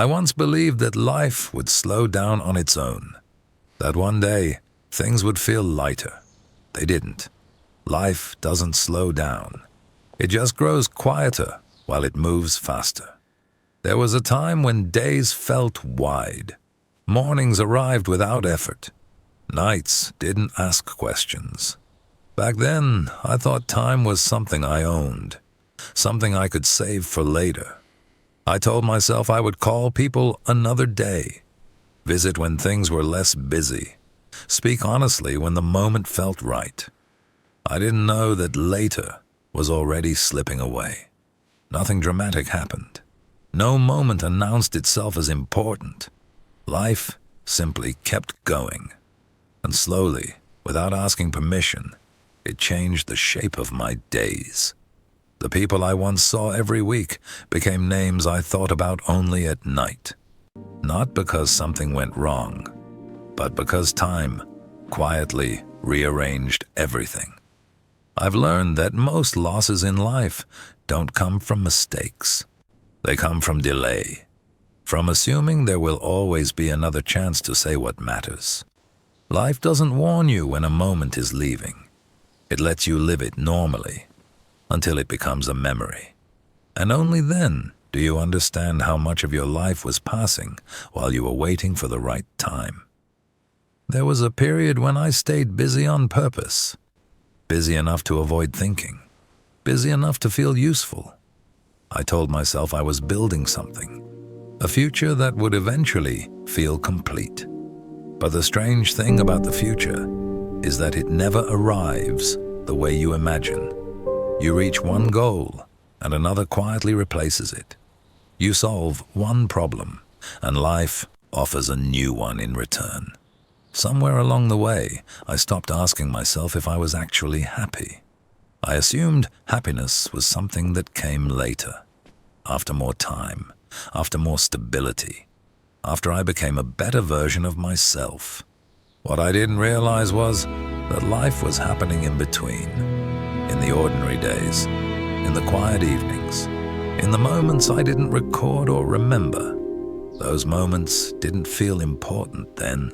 I once believed that life would slow down on its own, that one day things would feel lighter. They didn't. Life doesn't slow down. It just grows quieter while it moves faster. There was a time when days felt wide. Mornings arrived without effort. Nights didn't ask questions. Back then, I thought time was something I owned, something I could save for later. I told myself I would call people another day, visit when things were less busy, speak honestly when the moment felt right. I didn't know that later was already slipping away. Nothing dramatic happened. No moment announced itself as important. Life simply kept going. And slowly, without asking permission, it changed the shape of my days. The people I once saw every week became names I thought about only at night. Not because something went wrong, but because time quietly rearranged everything. I've learned that most losses in life don't come from mistakes. They come from delay, from assuming there will always be another chance to say what matters. Life doesn't warn you when a moment is leaving. It lets you live it normally, until it becomes a memory. And only then do you understand how much of your life was passing while you were waiting for the right time. There was a period when I stayed busy on purpose, busy enough to avoid thinking, busy enough to feel useful. I told myself I was building something, a future that would eventually feel complete. But the strange thing about the future is that it never arrives the way you imagine. You reach one goal, and another quietly replaces it. You solve one problem, and life offers a new one in return. Somewhere along the way, I stopped asking myself if I was actually happy. I assumed happiness was something that came later, after more time, after more stability, after I became a better version of myself. What I didn't realize was that life was happening in between, in the ordinary days, in the quiet evenings, in the moments I didn't record or remember. Those moments didn't feel important then.